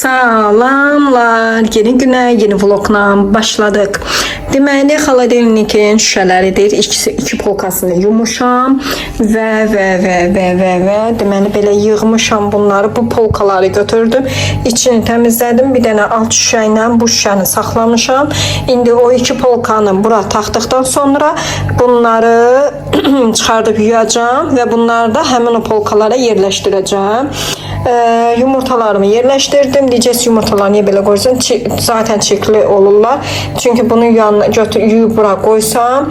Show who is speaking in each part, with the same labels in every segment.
Speaker 1: Salamlar. Yeni günə, yeni vlogla başladıq. Deməli, xaladelnikin şüşələridir. İki polkasını yumuşam və deməli belə yığmışam bunları. Bu polkaları götürdüm. İçini təmizlədim. Bir dənə alt şüşə ilə bu şüşəni saxlamışam. İndi o iki polkanı bura taxdıqdan sonra bunları çıxardıb yuyacağım və bunları da həmin o polkalara yerləşdirəcəm. Yumurtalarımı yerləşdirdim. Diyeceğiz yumurtalar niye belə qoysan? Zaten çirkli olurlar. Çünkü bunu yuyub bura qoysam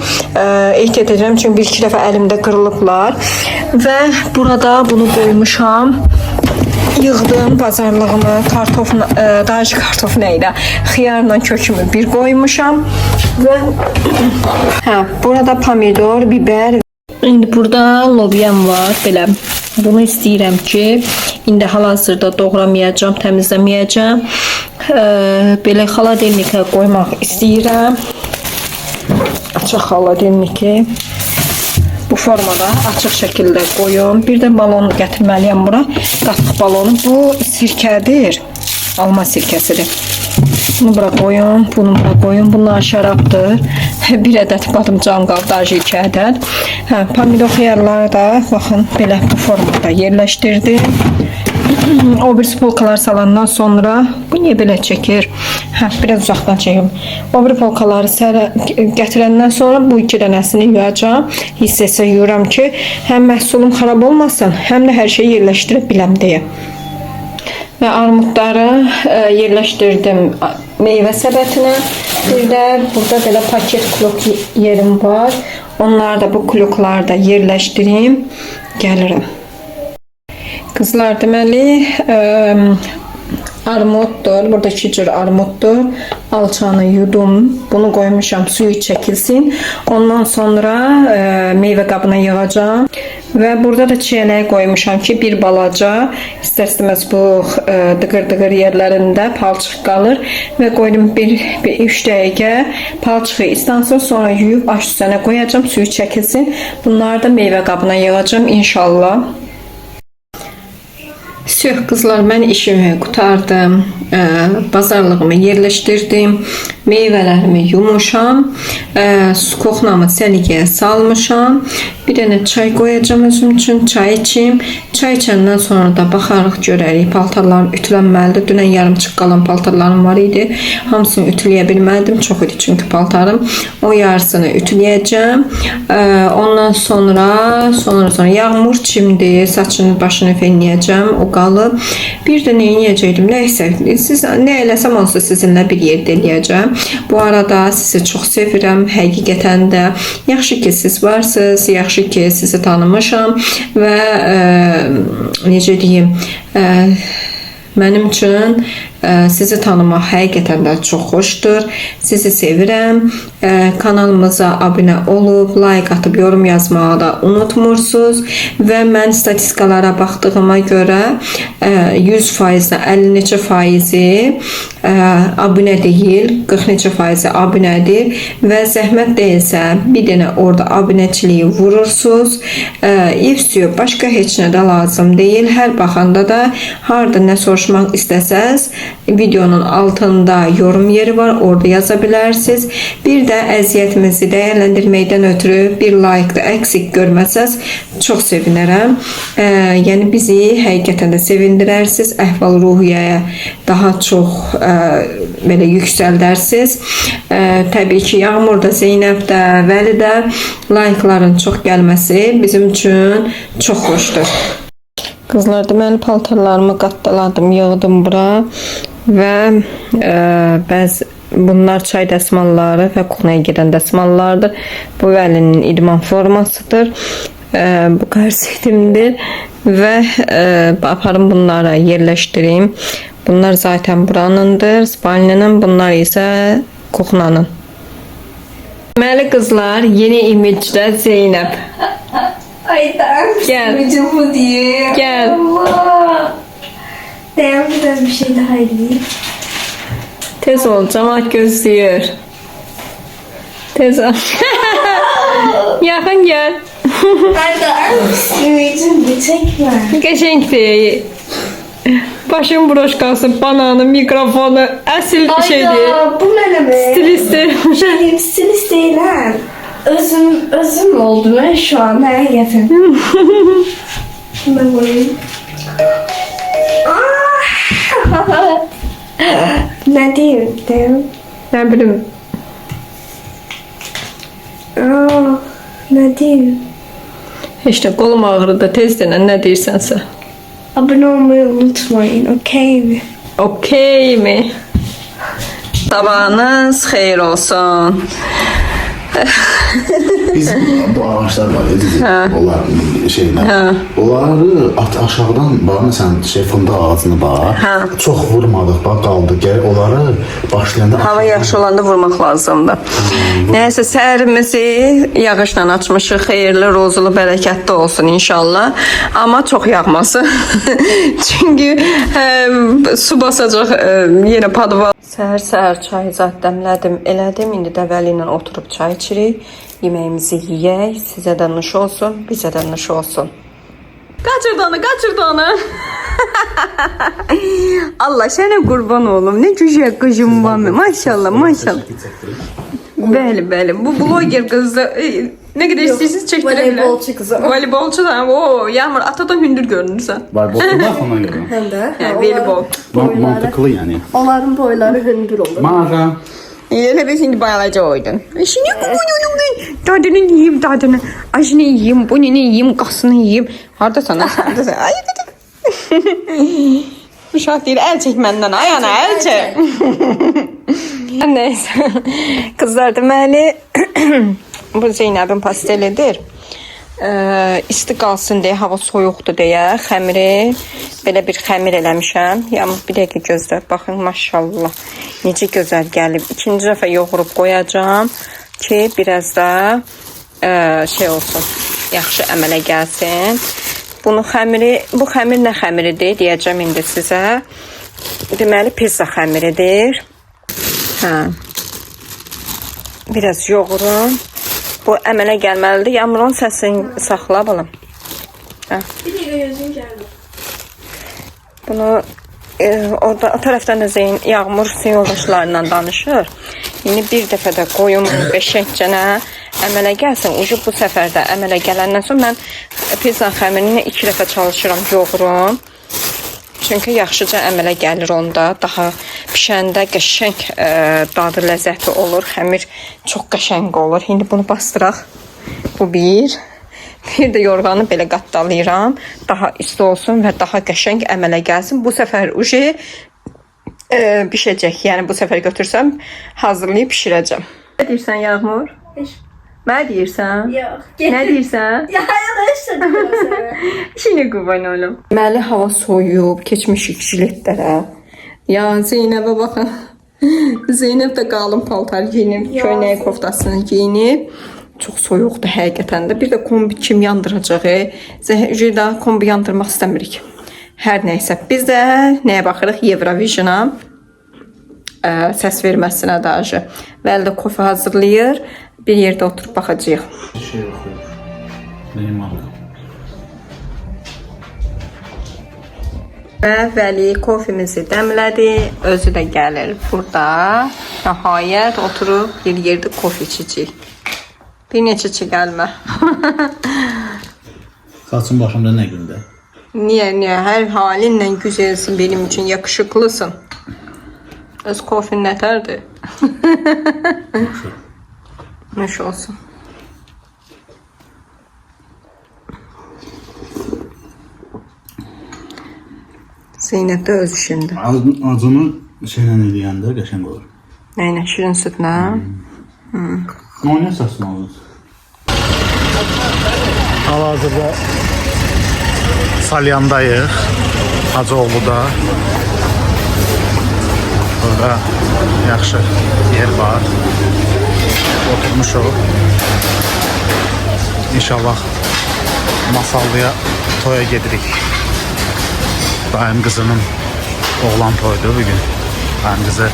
Speaker 1: ehtiyat edirəm. Çünkü bir-iki dəfə əlimdə qırılıblar. Və burada bunu qoymuşam. Yığdım bazarlığımı, kartof, dajı kartof neydi? Xiyarla kökümü bir qoymuşam. Və burada pomidor, biber. İndi burada lobyam var. Belə bunu istəyirəm ki, indi hal-hazırda doğramayacağım, təmizləməyəcəm. Belə xaladelnikə qoymaq istəyirəm. Açıq xaladelniki. Bu formada açıq şəkildə qoyun. Bir də balon gətirməliyəm bura. Qatıq balonu. Bu sirkədir. Alma sirkəsidir. Bunu bura qoyun, bunu bura qoyun. Bunlar şərabdır. Bir ədəd badımcan qaldı, 2 ədəd. Pomidor xiyarları da baxın belə bu formada yerləşdirdim. O bir polkalar salandan sonra bu niye belə çəkir? Biraz uzaqdan çəkim. O bir polkaları gətirəndən sonra bu iki dənəsini yuyacağım. Hissə yuyuram ki, həm məhsulum xarab olmasın, həm də hər şeyi yerləşdirə biləm deyə. Və armudları yerləşdirdim meyvə səbətinə. Bir də burada belə paket klok yerim var. Onları da bu kloklarda yerləşdireyim. Gəlirəm. Kızlar, deməli armuddur. Burada 2 cür armuddur. Alçanı yudum. Bunu qoymuşam suyu çəkilsin. Ondan sonra meyvə qabına yığacağım. Və burada da çiyələyə qoymuşam ki, bir balaca istər-istəməz bu dıqır-dıqır yerlərində palçıq qalır. Və qoydum 3 dəqiqə palçığı istansın, sonra yuyub aş üstünə qoyacağım, suyu çəkilsin. Bunları da meyvə qabına yığacağım inşallah. Söh kızlar, mən işimi qutardım, bazarlığımı yerləşdirdim, meyvələrimi yumuşam, koxnamı səliqəyə salmışam, bir dənə çay qoyacağım özüm üçün, çay içim, çay içəndən sonra da baxarıq, görərik, paltarlarım ütülənməlidir, dünən yarımçıq qalan paltarlarım var idi, hamısını ütüləyə bilmədim, çox idi çünki paltarım, o yarısını ütüləyəcəm, ondan sonra yağmur çimdi, saçını başını fenləyəcəm, o qalıb. Bir də nə edəcəydim? Nəysə, siz nə eləsəm olsa sizinlə bir yerdə eləyəcəm. Bu arada sizi çox sevirəm. Həqiqətən də yaxşı ki siz varsınız, yaxşı ki sizi tanımışam və necə deyim, mənim üçün sizi tanımaq həqiqətən də çox xoşdur. Sizi sevirəm. Kanalımıza abunə olub, like atıb, yorum yazmağı da unutmursunuz. Və mən statistikalara baxdığıma görə 100%-də 50 neçə faizi abunə deyil, 40 neçə faizi abunədir. Və zəhmət deyilsə bir dənə orada abunəçiliyi vurursunuz. İfsiyo, başqa heç nə də lazım deyil. Hər baxanda da harda nə soruşmaq istəsəz, videonun altında yorum yeri var, orada yaza bilərsiniz. Bir də əziyyətimizi dəyərləndirməkdən ötürü bir like da əksik görməsəz çox sevinərəm. Yəni bizi həqiqətən də sevindirərsiniz, əhval-ruhiyyəyə daha çox belə yüksəldərsiniz. Təbii ki, Yağmur da, Zeynəb də, Vəli də like'ların çox gəlməsi bizim üçün çox xoşdur. Kızlar, deməli paltarlarımı qattaladım, yığdım bura və bunlar çay dəsmalları və kuxnaya gedən dəsmallardır. Bu Vəlinin idman formasıdır. Bu qarsetimdir və aparım bunlara yerləşdireyim. Bunlar zaten buranındır, spalninin, bunlar isə kuxnanın. Deməli kızlar, yeni imicdə Zeynəb.
Speaker 2: Ay tamam.
Speaker 1: Gel.
Speaker 2: Bu diye.
Speaker 1: Gel.
Speaker 2: Allah. Dayan biraz bir şey daha edeyim.
Speaker 1: Tez ol, cemaat gözlüyor. Tez ol. Yakın gel.
Speaker 2: Hadi simicim bir çekme.
Speaker 1: Qəşəngdir. Başın broşkası, bananı, mikrofonu, əsl şeydir.
Speaker 2: Bu ne demek?
Speaker 1: Stilistdir.
Speaker 2: Benim stilist değilim. Özüm oldu ben şu an. Ben getirdim. Ben koyayım. Ne diyeyim?
Speaker 1: Ne bileyim.
Speaker 2: Ne diyeyim?
Speaker 1: İşte kolum ağrıdı tezdən nə deyirsənsə.
Speaker 2: Abone olmayı unutmayın, okey mi?
Speaker 1: Okey mi? Sabahınız xeyir olsun.
Speaker 3: Biz bu ağaçlar var ya, onlar şeyler. Onları aşağıdan bak, məsələn, fındıq ağacını bak. Çox vurmadıq, bak qaldı. Gəl onları başlayanda
Speaker 1: Hava yaxşı olanda vurmaq lazımdır. Nəysə, səhərimizi yağışla açmışıq. Xeyirli, rozulu, bərəkətli olsun inşallah. Amma çox yağmasın. Çünki su basacaq yenə padval. Səhər çay zat dəmlədim, elədim. İndi də Vəli ilə oturub çay içirik. Yeməyimizi yeyək. Sizə də nuş olsun, bizə də nuş olsun. Qaçırdı onu. Allah sənə qurban olum. Nə gözəl qızım var. Maşallah. Bəli. Bu bloger qızı nə qədər istəyirsiniz çəkdirə bilər.
Speaker 2: Voleybolçu kızı.
Speaker 1: Voleybolçu da. O, Yağmur ata da hündür görünürsən.
Speaker 3: var, boşluqlar ona görə.
Speaker 2: Hem de.
Speaker 1: Voleybol.
Speaker 3: Mantıqlı yəni.
Speaker 2: Onların boyları hündür olur.
Speaker 3: Mağara.
Speaker 1: Elə bir şimdi bayalaca oydun. Şimdi dadını yiyeyim dadını. Acını yiyeyim, bunu yiyeyim, qasını yiyeyim. Hardasan? Ay. Uşaq deyir, əl çək məndən. Ay ana, əl çək. Neyse. Kızlar deməli bu Zeynəbin pastelidir. İsti qalsın deyə, hava soyuqdur deyə xəmiri belə bir xəmir eləmişəm. Yalnız bir dəqiqə gözlə. Baxın maşallah necə gözəl gəlib. İkinci dəfə yoğurub qoyacağam ki biraz da şey olsun. Yaxşı əmələ gəlsin. Bu xəmir nə xəmiridir deyəcəm indi sizə. Deməli pizza xəmiridir. Biraz yoğurun. Bu əmələ gəlməlidir. Yağmurun səsini saxla balam.
Speaker 2: Bir de gözün geldi.
Speaker 1: Bunu orada o tərəfdən də Yağmur yoldaşlarla danışır. Yəni bir dəfə də qoyun qəşəngcənə əmələ gəlsin. Ucu bu səfər də əmələ gələndən sonra mən pizza xəmirini 2 dəfə çalışıram, yoğurum. Çünki yaxşıca əmələ gəlir onda. Daha pişəndə qəşəng dadı ləzzəti olur. Xəmir çox qəşəng olur. İndi bunu bastıraq. Bu bir. Bir də yorğanı belə qatdalayıram. Daha isti olsun və daha qəşəng əmələ gəlsin. Bu səfər uje pişəcək. Yəni bu səfər götürsəm hazırlayıb pişirəcəm. Nə deyirsən Yağmur? Nə deyirsən?
Speaker 2: Yok.
Speaker 1: Nə deyirsən?
Speaker 2: Ya arkadaşlar.
Speaker 1: İşinə qurban olum. Deməli hava soyuyub, keçmişik jiletlərə. Ya Zeynəbə baxın. Zeynəb də qalın paltar geyinib, köynək koftasını geyinib. Çox soyuqdur həqiqətən də. Bir də kombi kim yandıracaq? Zəhərdə kombi yandırmaq istəmirik. Hər nəysə biz də nəyə baxırıq? Eurovisiona səs verməsinə dajı. Vəli də kofe hazırlayır. Bir yerdə oturub baxacağıq.
Speaker 3: Şey oxuyur. Neymar.
Speaker 1: Və Vəli kofemizi dəmlədi. Özü də gəlir burada. Nəhayət oturub bir yerdə kofe içəcək. Bir neçə gəlmə.
Speaker 3: Saçın başımda nə gündə?
Speaker 1: Niyə? Hər halinlə güzelsin, benim üçün yakışıklısın. Öz kofin nətərdir? Nuş olsun. Zeynep de öz işinde.
Speaker 3: Acını şeylə eləyəndə qəşəng olur.
Speaker 1: Nəylə? Şirin sütlə?
Speaker 3: Oyna səsini alır. Hal-hazırda Salyandayıq. Hacıoğlu'da. Burada yaxşı yer var. Oturmuşuq. İnşallah Masallıya toya gedirik. Dayım qızının oğlan toyudur bugün. Dayım qızı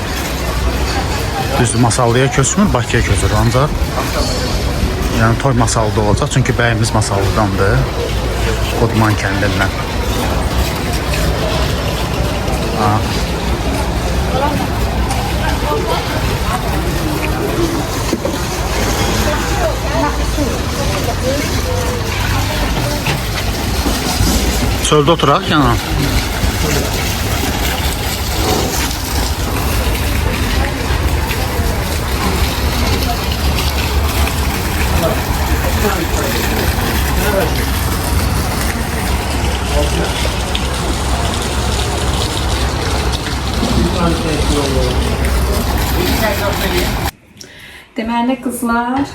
Speaker 3: düzdür Masallıya köçmür, Bakıya köçür. Ancaq yəni toy Masallıda olacaq. Çünki bəyimiz Masallıdandır. Qodman kəndindən. Çöldə oturaq yana.
Speaker 1: Deməli qızlar,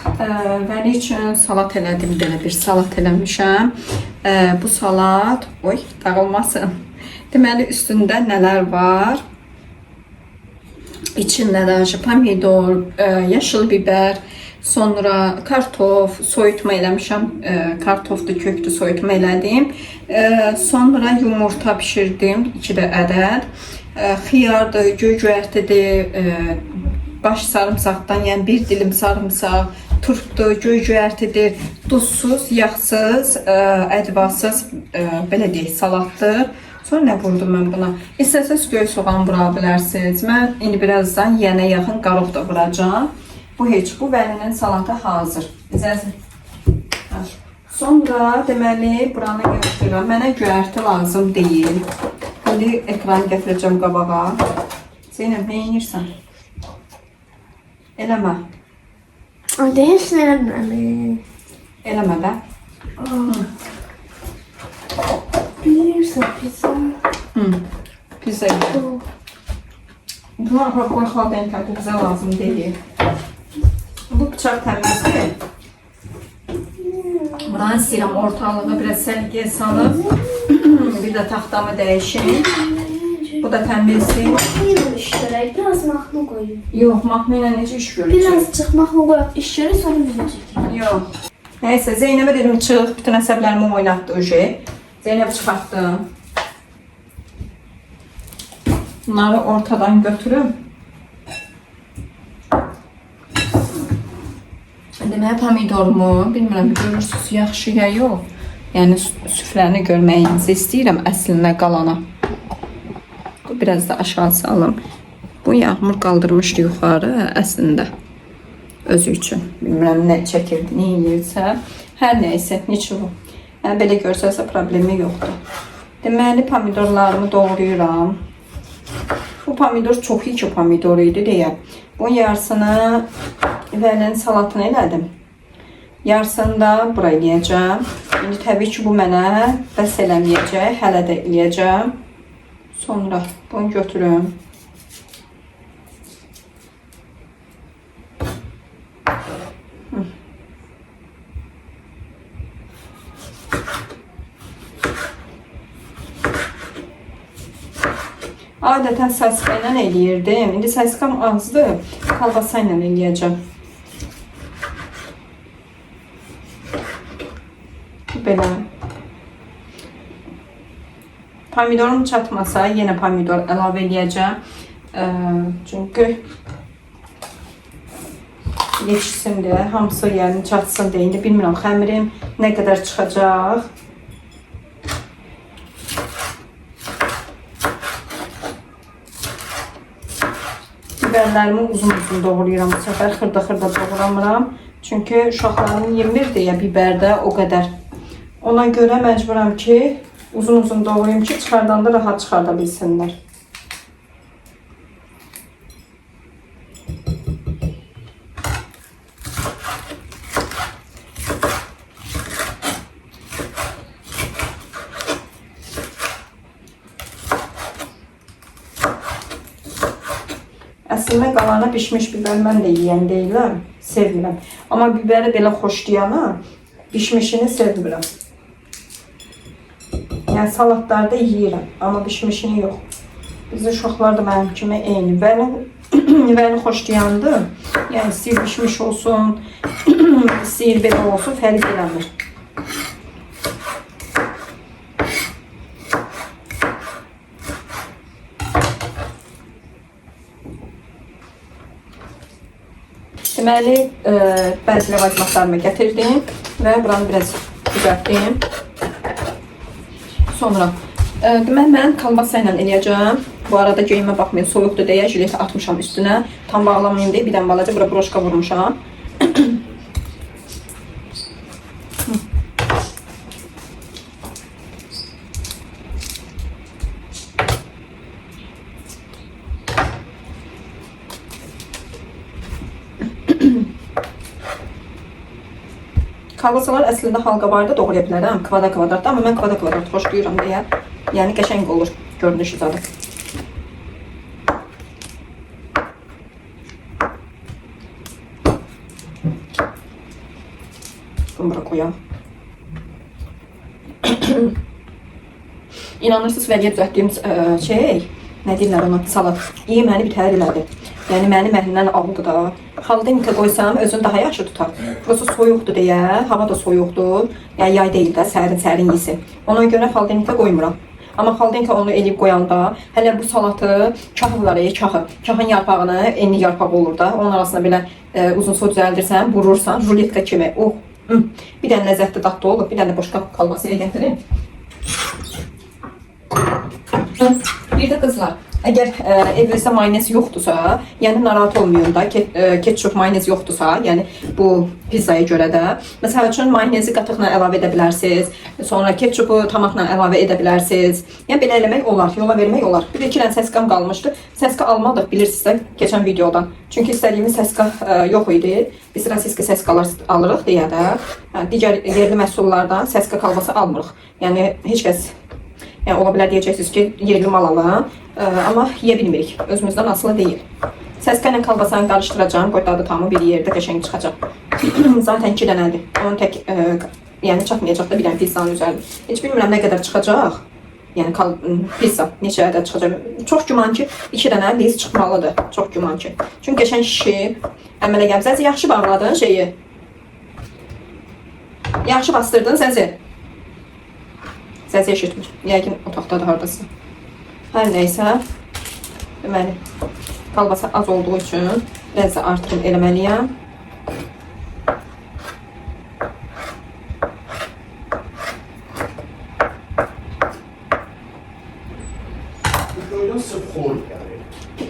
Speaker 1: Vəli üçün salat elədim, belə bir salat eləmişəm. Bu salat, dağılmasın. Deməli üstündə nələr var? İçində də pomidor, yaşıl biber, sonra kartof, soyutma eləmişəm. Kartofdu, köktü soyutma elədim. Sonra yumurta pişirdim, 2 ədəd. Xiyardır, göy-göyərtidir, baş sarımsaqdan, yəni 1 dilim sarımsaq, turpdur, göy-göyərtidir, duzsuz, yağsız, ədvasız, belə deyək, salatdır. Sonra nə vurdum mən buna? İstəsəz göy soğan vura bilərsiniz. Mən indi birazdan yenə yaxın qaroq da vuracağım. Bu heç, bu Vəlinin salatı hazır. Sonra deməli buranı götürürəm. Mənə göyərti lazım deyil. İndi ekranı gətirəcəm qabağa. Zeynəb, nə edirsən? Eləmə.
Speaker 2: Deyirsin eləmə.
Speaker 1: Eləmə də.
Speaker 2: Bilirsən pizza.
Speaker 1: Pizza yedim. Buna xalqın bizə lazım deyil. Bu bıçaq təmizdir. Buranı istəyirəm ortalığı biraz sərgiyə salıb. Bir də taxtamı dəyişim. Bu da təmizdir.
Speaker 2: İşlərək, biraz mahnı qoyun.
Speaker 1: Yox, mahnı ilə necə iş görəcək?
Speaker 2: Birazcık mahnı qoyaq işləri, sonra video çəkək.
Speaker 1: Yox. Nəysə, Zeynəbə dedim çıx, bütün əsəblərimi oynatdı oje. Zeynəb çıxartdım. Bunları ortadan götürüm. Deməli, pomidorumu, bilmirəm, görürsünüz, yaxşı ya yox. Yəni, süfrəni görməyinizi istəyirəm əslinə qalana. Biraz da aşağı salım. Bu yağmur qaldırmışdı yuxarı əslində. Özü üçün. Bilmirəm, nə çəkirdi, nə yiyirsə. Hər nəysə, neçə o. Yəni, belə görsəsə problemi yoxdur. Deməli, pomidorlarımı doğrayıram. Bu pomidor çox iyi ki pomidor idi deyə. Bunun yarısını Vəlinin salatını elədim. Yarısını da bura eləyəcəm. İndi təbii ki bu mənə bəs eləməyəcək. Hələ də eləyəcəm. Sonra bunu götürüm. Adətən saska ilə eləyirdim. İndi saskam azdır. Kalbasa ilə eləyəcəm. Belə. Pomidorum çatmasa yenə pomidor əlavə eləyəcəm. Çünki yetişsin deyə, hamısı yəni çatsın deyə. İndi bilmirəm, xəmirim nə qədər çıxacaq. Biberlərimi uzun-uzun doğrayıram. Bu səfər xırda-xırda doğramıram. Çünki uşaqlarım yemir deyə biberdə o qədər. Ona görə məcburam ki, uzun-uzun doğrayım ki, çıxardanda rahat çıxarda bilsinlər. Əslində qalana pişmiş biber mən də yiyən deyiləm, sevmirəm. Amma biberi belə xoşlayana pişmişini sevmirəm. Yəni salatlarda yeyirəm, amma pişmişini yox. Biz uşaqlar da mənim kimi eyni. Vəlini xoşlayandı. Yəni istəyir pişmiş olsun, istəyir belə olsun, fərq eləmir. Deməli, bəzi ləvazimatlarımı gətirdim və buranı biraz düzəltdim. Sonra, deməli, mən kalbasa ilə eləyəcəm. Bu arada geyimə baxmayın, soyuqdur deyə jileti atmışam üstünə. Tam bağlamayayım deyə bir dənə balaca bura broşka vurmuşam. Kalbasalar əslində halqa barda doğraya bilərəm, kvadrat-kvadratda, amma mən kvadrat-kvadrat xoşlayıram deyə. Yəni qəşəng olur görünüşü zadı. Bunu bura qoyam. İnanırsınız vəliyə düzəltdiyim şey, nə deyirlər ona, salat. İyi məni bitər elədi. Yəni məni məhlindən aldı da. Xaldenka qoysam özünü daha yaxşı tutar. Burası soyuqdur deyə, hava da soyuqdur. Yəni yay deyil də, sərin yesin. Ona görə xaldenka qoymuram. Amma xaldenka onu eləyib qoyanda, hələ bu salatı kahı var, kahı. Kahın yarpağını, enli yarpaq olur da. Onun arasına belə uzun soy düzəldirsən, vurursan, ruletka kimi. Oh, bir dənə ləzzətli dadlı olur, bir dənə boşqa kalmasıya gətirin. Bir də qızlar, əgər evinizdə mayonez yoxdursa, yəni narahat olmayın da, ketçup mayonez yoxdursa, yəni bu pizzaya görə də, məsəl üçün mayonezi qatıqla əlavə edə bilərsiniz, sonra ketçupu tomatla əlavə edə bilərsiniz. Yəni belə eləmək olar, yola vermək olar. Bir də 2 dənə səskam qalmışdı. Səska almadıq, bilirsiniz də, keçən videodan. Çünki istədiyimiz səska yox idi. Biz rasiski səskalar alırıq deyə də, digər yerli məhsullardan səska kalbası almırıq. Yəni heç kəs yəni, ola bilər deyəcəksiniz ki, yerli mal alın, amma yeyə bilmirik, özümüzdən asılı deyil. Səska ilə kalbasanı qarışdıracağım, qoy dadı tamı bir yerdə qəşəng çıxacaq. Zaten 2 dənədir, onun tək, yəni çatmayacaq da bir dənə pizzanın üzərində. Heç bilmirəm nə qədər çıxacaq, yəni pizza neçə ədəd çıxacaq. Çox güman ki, 2 dənə liz çıxmalıdır, çox güman ki. Çünki qəşəng şişib, əmələ gəlib. Zəzi yaxşı bağladın şeyi, yaxşı bastırdın Zəzi. Səsi eşitmir. Yəqin otaqdadır haradasa. Hər nəysə, deməli, kalbasa az olduğu üçün biraz da artırım eləməliyəm.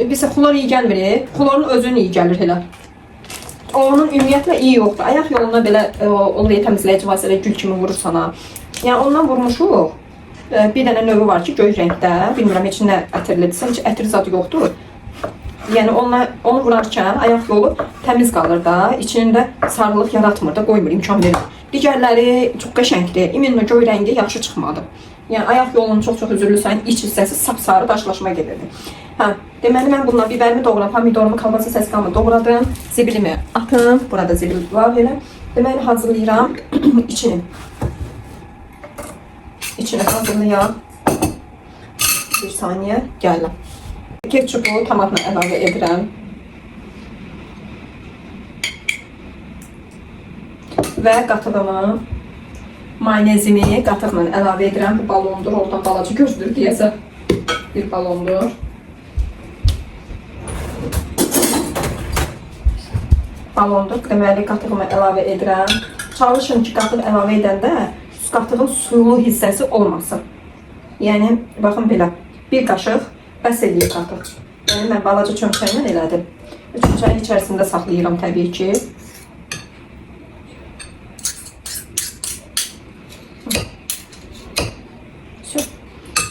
Speaker 1: Bizə xlor iyi gəlmir, xlorun özünün iyi gəlir elə. Onun ümumiyyətlə iyi yoxdur. Ayaq yoluna belə olur təmizləyici vasitələ gül kimi vurur sana. Yəni ondan vurmuşuq. Bir dənə növü var ki, göy rəngdə. Bilmirəm heç nə ətirlidirsə, heç ətir zadı yoxdur. Yəni onu vurarkən ayaq yolu təmiz qalır da, içində sarılıq yaratmır da, qoymur, imkan verir. Digərləri çox qəşəngdir. İminlə göy rəngi yaxşı çıxmadı. Yəni ayaq yolunun çox-çox üzürlüsən, iç hissəsi sapsarı daşlaşma gedirdi. Deməli mən bundan biberimi doğradım, pomidorumu, kalbasa səskamı doğradım, zibilimi atım. Burada zibil var elə. Deməli hazırlayıram içini. İçini hazırlayam. Bir saniyə, gəldim. Ketçupu tomatla əlavə edirəm. Və qatığımı, mayonezimi qatıqla əlavə edirəm. Bu balondur, oradan balaca gözlür deyəsə. Bir balondur. Balondur, deməli qatığımı əlavə edirəm. Çalışın ki, qatıq əlavə edəndə qatığın sulu hissəsi olmasın. Yəni, baxın belə, bir qaşıq bəs eləyir qatıq. Yəni, mən balaca çömçəylə elədim. Çömçəyin içərisində saxlayıram təbii ki.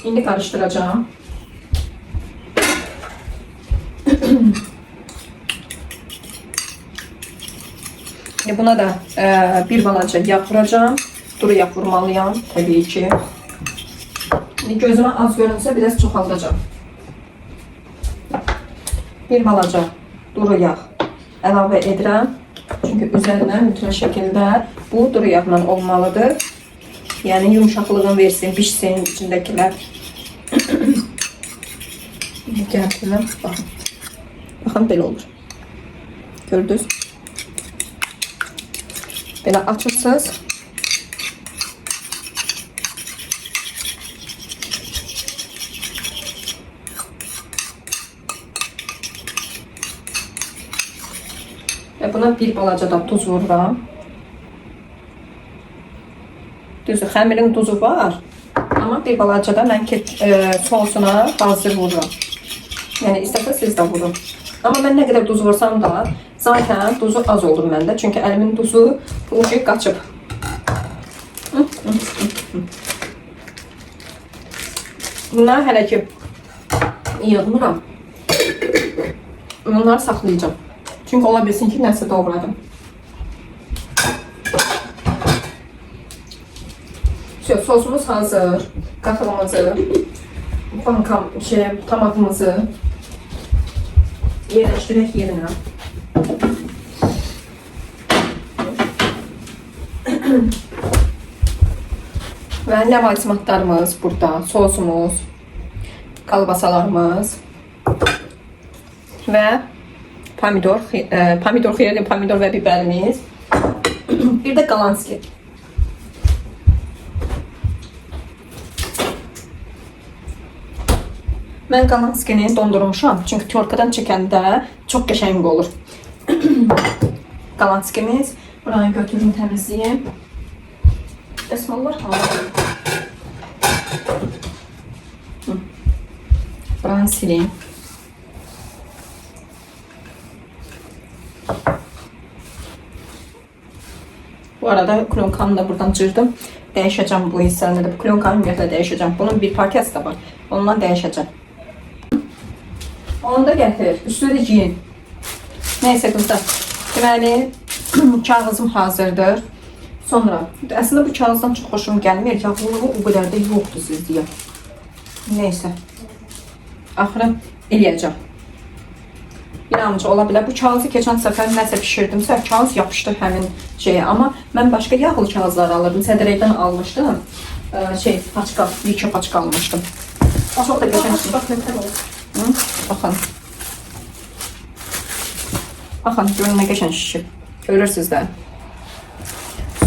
Speaker 1: İndi qarışdıracağım. Buna da bir balaca yağ vuracağım. Duru yağ vurmalıyam təbii ki. Gözümə az görünsə biraz çoxaldacağım. Bir balaca duru yağ əlavə edirəm. Çünki üzərinə mütləq şəkildə bu duru yağla olmalıdır. Yəni yumuşaqlığını versin, pişsin içindəkilər. Gəldim, baxın. Baxın, belə olur. Gördünüz? Belə açırsınız. Və buna bir balaca da tuz vururam. Düzdür, xəmirin duzu var. Amma bir balaca da mən sosuna hazır vururam. Yəni istəsəz siz də vurun. Amma mən nə qədər duz vursam da, zaten duzu az olur məndə. Çünki əlimin duzu ucu qaçıb. Bunları hələ ki yığmıram. Bunları saxlayacağım. Çünki ola bilsin ki, nəsə doğradım. Sosumuz hazır. Qatığımızı, tomatımızı yerləşdirək yerinə. Və ləvazimatlarımız burada, sosumuz, kalbasalarımız və pomidor və biberimiz. Bir də qalanski. Mən qalanskini dondurmuşam, çünki torkadan çəkəndə çox qəşəng olur. Qalanskimiz, buranı götürüm, təmizləyim. Əsmallar hava. Buranı sileyim. Bu arada klonkanı da buradan cırdım. Dəyişəcəm bu hissəni də. Bu klonkanı ümumiyyətlə dəyişəcəm. Bunun bir partiyası da var. Ondan dəyişəcəm. Onu da gətir. Üstüne de giyin. Neyse kızlar. Deməli, kağızım hazırdır. Sonra, aslında bu kağızdan çox xoşum gəlmir. Yağlılığı o qədər də yoxdur sizdə. Neyse. Axırı eləyəcəm. İnanıcı ola bilər. Bu kağızı keçən səfər nəsə pişirdimsə, kağız yapışdı həmin şeyə. Amma mən başqa yağlı kağızlar alırdım. Sədrəydən almışdım. Paçka, bir paçka almışdım. Çox da qəşəng. Baxın. Baxın, görün nə qəşəng şişib. Görürsünüz də.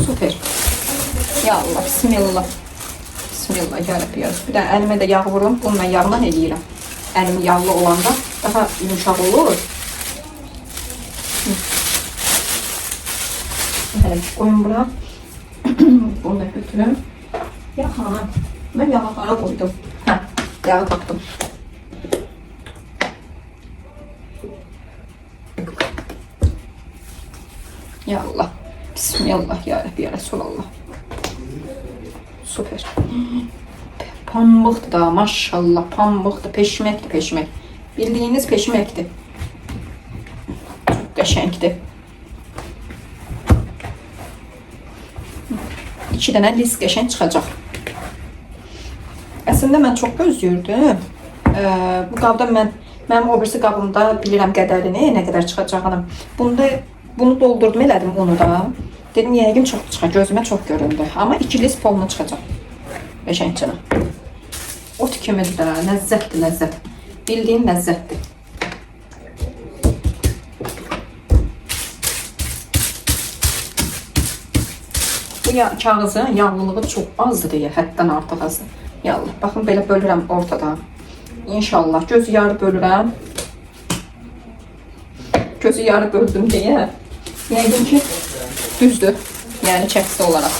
Speaker 1: Super. Ya Allah, bismillah. Bismillah, ya Rabbi, ya Rabbi. Bir də əlimə də yağ vurum, bununla yağdan eləyirəm. Əlim yağlı olanda daha yumuşaq olur. Hələ qoyun bura. Bunu da götürüm. Yağı. Mən yağı hara qoydum. Hə, yağı tapdım. Ya Allah. Bismillah ya Rabbi ya Resulallah. Süper. Pambıqdır da maşallah. Pambıqdır. Peşməkdir, peşmək. Bildiyiniz peşməkdir. Çox qəşəngdir. 2 dənə lis qəşəng çıxacaq. Əslində mən çox gözləyirdim. Bu qabda mənim o birisi qabımda bilirəm qədərini, nə qədər çıxacağını. Bunu doldurdum, elədim onu da. Dedim, yəqin çox çıxar, gözümə çox göründü. Amma 2 lis poluna çıxacaq. Qəşəngcənə. Ot kimidir də, ləzzətdir, ləzzət. Bildiyin ləzzətdir. Bu kağızın yağlılığı çox azdır deyə, həddən artıq azdır. Yallah, baxın, belə bölürəm ortadan. İnşallah, gözü yarı bölürəm. Gözü yarı böldüm deyə. Yəqin ki, düzdür. Yəni, çəksi olaraq.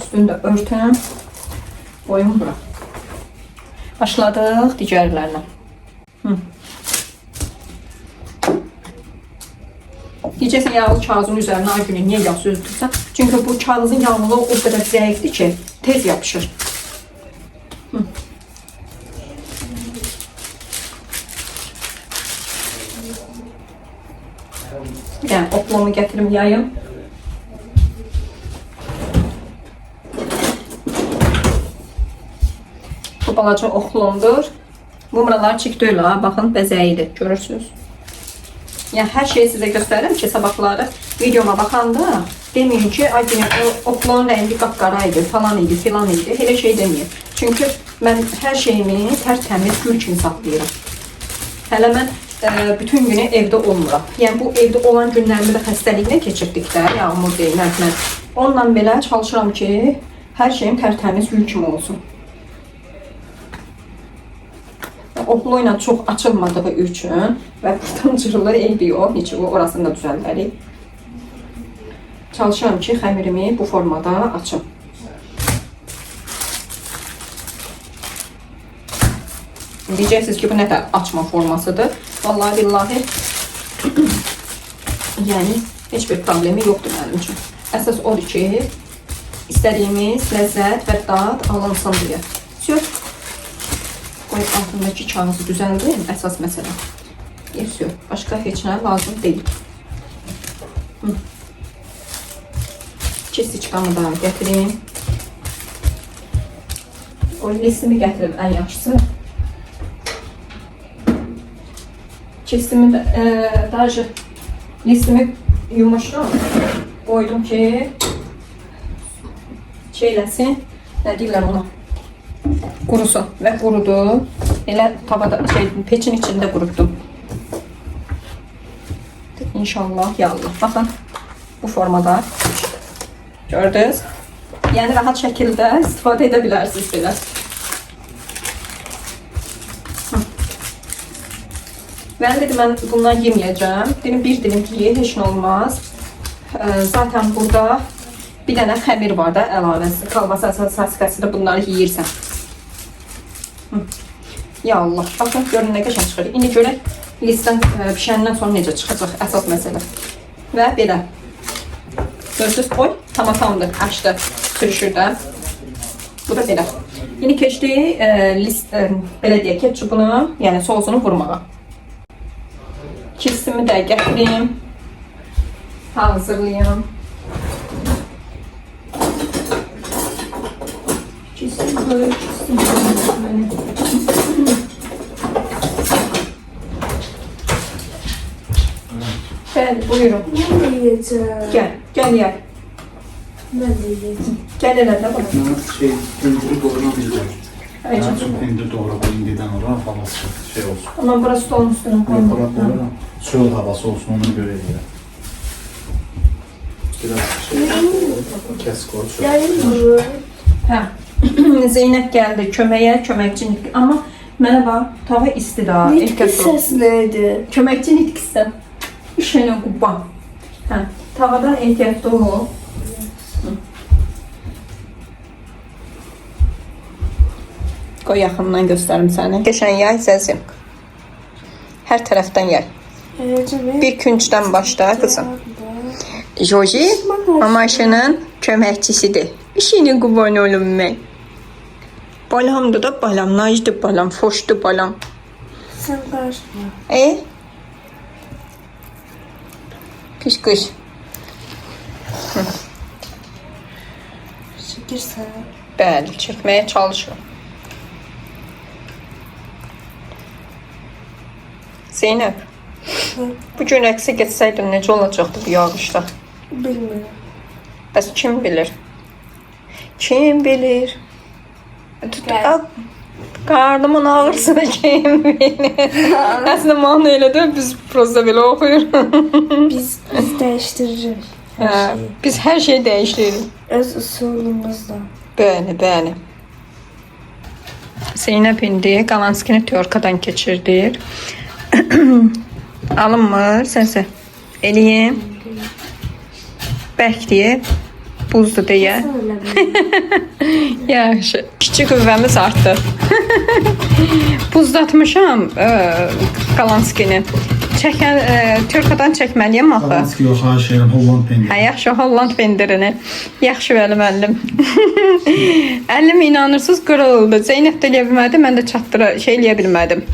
Speaker 1: Üstünü də örtüm. Qoyum bura. Başladıq digərlərlə. Deyəcəksən, yağlı kağızın üzərinə ay günü niyə yağ süzdürsən? Çünki bu kağızın yağlılığı o qədər zəifdir ki, tez yapışır. Yəni, oxlumu gətirim, yayım. Bu balaca oxlumdur. Bu buralar çik deyil ha, baxın, bəzəyidir, görürsünüz. Yəni, hər şeyi sizə göstərirəm ki, sabahları videoma baxanda deməyin ki, ay günə, oxluğun rəngi qapqara idi, falan idi, filan idi, elə şey deməyin. Çünki mən hər şeyimi tərtəmiz gül kimi saxlayıram. Hələ mən bütün günü evdə olmuram. Yəni, bu evdə olan günlərimi də xəstəliklə keçirdikdə, yağmur deyil, mən. Onunla belə çalışıram ki, hər şeyim tərtəmiz gül kimi olsun. Oxlu ilə çox açılmadığı üçün və buradan cırılır, eybi yox, heç o orasını da düzəldərik. Çalışıram ki, xəmirimi bu formada açım. Diyeceksiniz ki bu ne kadar açma formasıdır. Vallahi billahi yani hiçbir problemi yoktur benim için. Əsas odur ki, istədiyimiz ləzzət və dad alınsın diye. Söz. Qoy altındakı kağızı düzəldim. Əsas məsələ. Söz. Başka heç nə lazım değil. Kestiçkamı da gətireyim. O listimi gətirib ən yaxşısı. Kestimi de, даже listimi yumuşam. Koydum ki şeyləsin, nə deyirlər ona, qurusun və qurudu. Elə tavada, peçin içində qurutdum. İnşallah yağlı. Baxın, bu formada. Gördünüz? Yəni rahat şəkildə istifadə edə bilərsiniz belə. Ben dedim ben bundan yemeyeceğim. Dedim bir dilim ye, heç nə olmaz. Zaten burada bir dənə xəmir var da əlavəsi. Kalbasa saskası da bunları yeyirsən. Ya Allah. Baxın görün nə qəşəng çıxır. İndi görək listdən pişəndən sonra necə çıxacaq əsas məsələ. Və belə. Gördünüz koy. Tamamdır. Açdı. Sürüşür də. Bu da belə. İndi keçdi belə deyək ketçupunu, yəni sosunu vurmağa. Kistimi də gətireyim. Hazırlayayım. Kistimi böyle Bəli, buyurun.
Speaker 2: Ben de yiyeceğim.
Speaker 1: Gel yer.
Speaker 2: Ben de yiyeceğim.
Speaker 1: Gel elə də bak.
Speaker 3: Pendiri doğranabilirim.
Speaker 1: Ay,
Speaker 3: Ben
Speaker 1: çok
Speaker 3: çok pendir doğra bu indiden oran havası şey olsun.
Speaker 1: Ama burası da onun üstüne koyalım.
Speaker 3: Yaprak çöl havası olsun onu göre diye. Biraz kes koy.
Speaker 2: Yani bu.
Speaker 1: Ha. Zeynep geldi köməyə, köməkçi ama mənə bax, tava isti daha.
Speaker 2: Nitki ses neydi?
Speaker 1: Köməkçi nitkisi. İşənə qubba. Hə, tavadan ehtiyatlı ol. Qoy yaxından göstərim səni. Qəşəng yay səsim. Hər tərəfdən yay. Bir küncdən başla qızım. Joji Amaşının köməkçisidir. İşini qurban olum mən. Balamdır da balam, nacdır balam, foşdur balam.
Speaker 2: Sen karışma.
Speaker 1: Pis qız.
Speaker 2: Şükür sana.
Speaker 1: Bəli, çəkməyə çalışıram. Zeynep, bu gün əksi getsəydin necə olacaqdı bu yağışda?
Speaker 2: Bilmiyorum.
Speaker 1: Bəs kim bilir? Kim bilir? Qarnımın ağrısını kim bilir? Əslində mahnı elə deyil, biz prosta belə oxuyuruq.
Speaker 2: Biz değiştiririz.
Speaker 1: Biz hər şeyi dəyişdiririk.
Speaker 2: Öz usulümüzle.
Speaker 1: Bəli. Zeynep indi Qalanskini Tyorkadan keçirdir. Alınmır səsi. Eləyim. Bəkləyib. Buzdur deyə. Yaxşı. Kiçik qüvvəmiz artdı. Buzlatmışam Qalanskini. Tyorkadan çəkməliyəm axı.
Speaker 3: Kalanski yok ha şeyim Holland pendiri.
Speaker 1: Hə, yaxşı Holland pendirini. Yaxşı Vəli müəllim. Əlim inanırsız qırıldı. Zeynep də eləyə bilmədi, mən də eləyə bilmədim.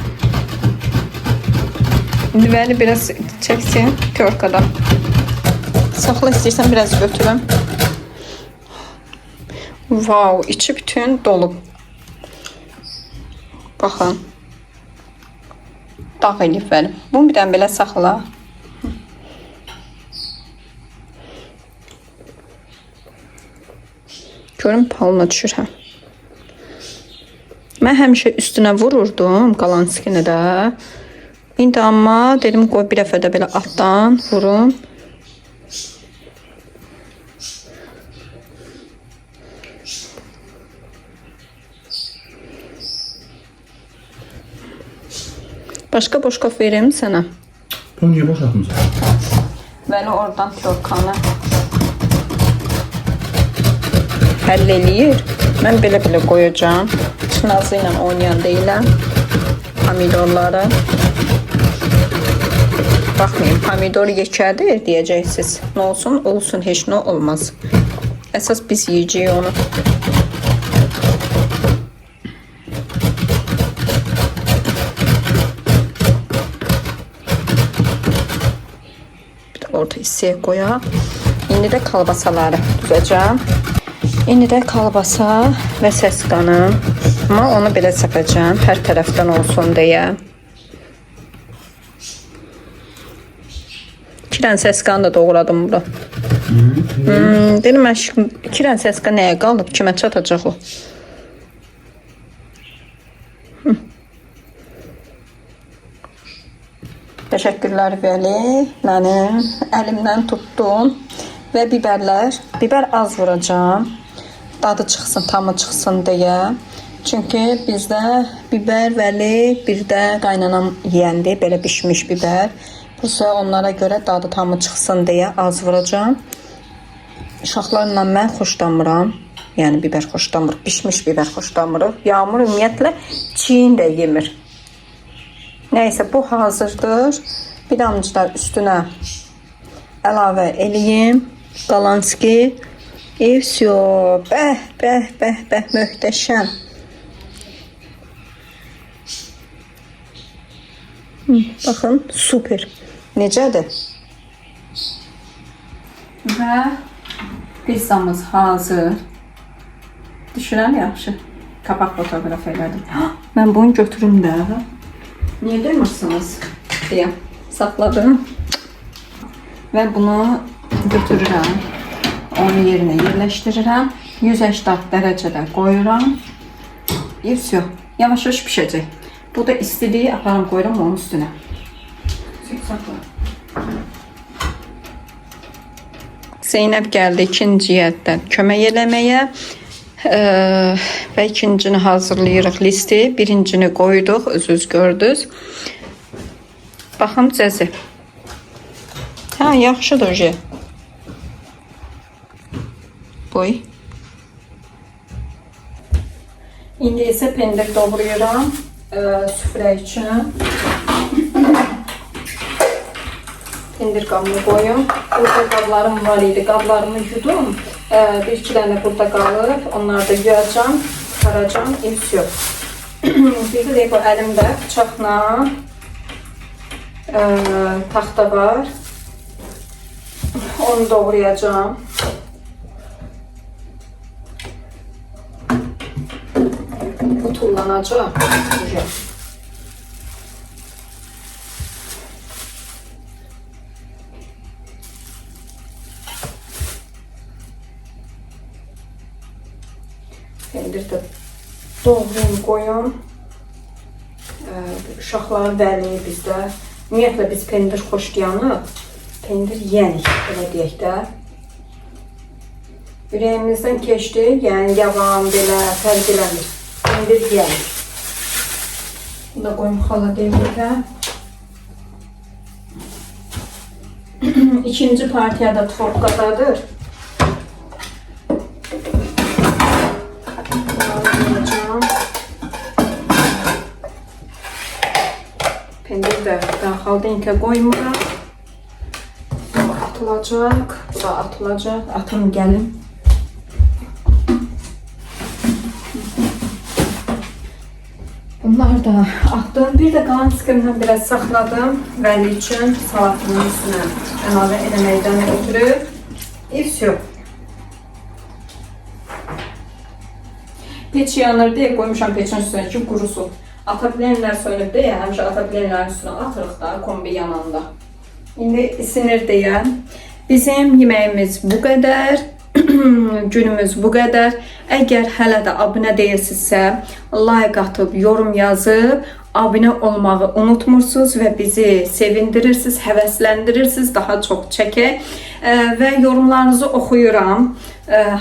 Speaker 1: İndi Vəli biraz çəksin Tyorkadan. Saxla istəyirsən biraz götürəm. Wow, içi bütün dolub. Baxın. Dağ eləyib Vəli. Bunu bir dənə belə saxla. Görün palına düşür hə. Mən həmişə üstünə vururdum Qalanskini də. İndi amma dedim qoy bir dəfə də belə altdan vurum. Başka boşqaf verim sənə.
Speaker 3: Bunu niye boşaltmışsın?
Speaker 1: Vəli oradan Tyorkanı həll eləyir. Mən belə qoyacağım. Çınazı ilə oynayan deyiləm. pomidorları. Baxmayın, pomidor yekədir deyəcəksiniz. Nə olsun? Olsun, heç nə olmaz. Əsas biz yiyəcəyik onu. Bir də orta hissəyə qoyaq. İndi də kalbasaları düzəcəm. İndi də kalbasa və səsqanı. Amma onu belə səpəcəm, hər tərəfdən olsun deyə. 2 dənə səsqanı da doğradım bura. Dedim aşkım, 2 dənə səsqan nəyə qalıb? Kimə çatacaq o? Təşəkkürlər Vəli. Mənim əlimdən tutdun. Və biber az vuracağım. Dadı çıxsın, tamı çıxsın deyə. Çünki bizdə biber Vəli, bir də qaynanam yeyəndi, belə pişmiş biber. Bu sefer onlara göre dadı tamı çıxsın deyə az vuracağım. Uşaqlarla mən xoşlamıram. Yəni biber xoşlamır, pişmiş biber xoşlamırıq. Yağmur ümumiyyətlə çiyin də yemir. Nəysə bu hazırdır. Bir damcılar üstünə əlavə eləyim. Qalanski. Evsyo. Bəh, möhtəşəm. Baxın, super. Necədir? Və pizzamız hazır. Düşürəm yaxşı. Qabaq fotoğraf elədim. Mən bunu götürüm də. Niyə duymursınuz? Deyə saxladım. Və bunu götürürəm. Onu yerinə yerləşdirirəm. 180 dərəcədə qoyuram. Evsyo. Yavaş-yavaş pişəcək. Bu da istediği aparım koyuram onun üstüne. Zeynep geldi ikinci yerdən kömək eləməyə və ikincini hazırlayırıq listi. Birincini qoyduq, özünüz gördünüz. Baxın cəzi. Hə, yaxşıdır je. Qoy. İndi isə pendir doğrayıram. Süfrə üçün pendir qabını qoyum. Burada qablarım var idi. Qablarımı yudum. Bir-iki dənə burada qalıb. Onları da yuyacam, çıxaracam. Heç yox. Bir də bu əlimdə bıçaqla taxta var. Onu doğrayacam. Bu tullanacaq. Pendir də doğrayım, qoyum. Uşaqlar Vəli bizdə. Ümumiyyətlə biz pendir xoşlayanıq. Pendir yeyənik, belə deyək də. Ürəyimizdən keçdi, yəni yavan belə fərq eləmir. Pendir yeyənik. Bunu da qoyum xaladelnikə. İkinci partiyada tvorkadadır. Pendir də xaladelnikə qoymuram. Bu atılacaq, bu da atılacaq. Atın gəlin. Bunlar da atdım. Bir də qalan skimdən biraz saxladım. Vəli üçün salatının üstünə əlavə eləməkdən ötürü. Heç yox. Peç yanır deyə qoymuşam peçin üstünə ki, qurusun. Ata bilenlər söyləyib deyə, həmişə ata bilenlərin üstünə atırıq da, kombi yananda. İndi isinir deyə. Bizim yeməyimiz bu qədər. Günümüz bu qədər. Əgər hələ də abunə deyilsinizsə, like atıb, yorum yazıb, abunə olmağı unutmursunuz və bizi sevindirirsiniz, həvəsləndirirsiniz, daha çox çəkək. Və yorumlarınızı oxuyuram.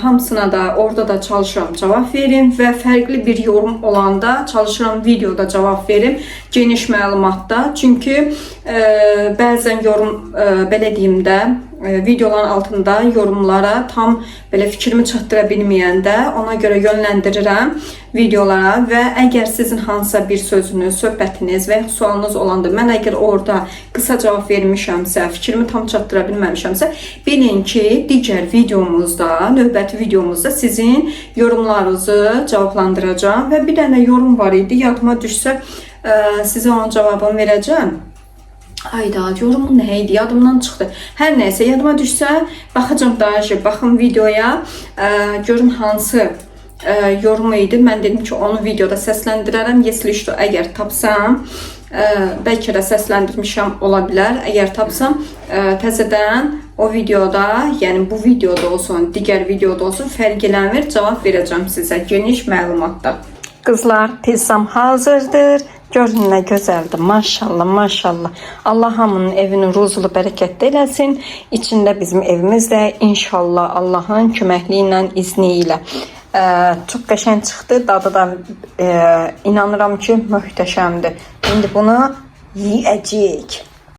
Speaker 1: Hamısına da orada da çalışıram cavab verim və fərqli bir yorum olanda çalışıram videoda cavab verim, geniş məlumatda. Çünki bəzən yorum belə deyim də videoların altında yorumlara tam belə fikrimi çatdıra bilməyəndə ona görə yönləndirirəm videolara və əgər sizin hansısa bir sözünüz, söhbətiniz və ya sualınız olanda mən əgər orada qısa cavab vermişəmsə, fikrimi tam çatdıra bilməmişəmsə, bilin ki, digər videomuzda, növbəti videomuzda sizin yorumlarınızı cavablandıracağım və bir dənə yorum var idi, yadıma düşsə sizə onun cavabını verəcəm. Ayda, yorumun nə idi? Yadımdan çıxdı. Hər nəysə, yadıma düşsə, baxacam daha baxım videoya, görün hansı yorum idi. Mən dedim ki, onu videoda səsləndirərəm. Если что, əgər tapsam, bəlkə də səsləndirmişəm ola bilər. Əgər tapsam, təzədən o videoda, yəni bu videoda olsun, digər videoda olsun, fərq eləmir, cavab verəcəm sizə geniş məlumatda. Qızlar, pizzam hazırdır. Görün nə gözəldir. Maşallah, maşallah. Allah hamının evini ruzlu, bərəkətli eləsin. İçində bizim evimiz də inşallah Allahın köməkliyi ilə, izni ilə. Çox qəşəng çıxdı. Dadı da inanıram ki, möhtəşəmdir. İndi bunu yeyəcəyik.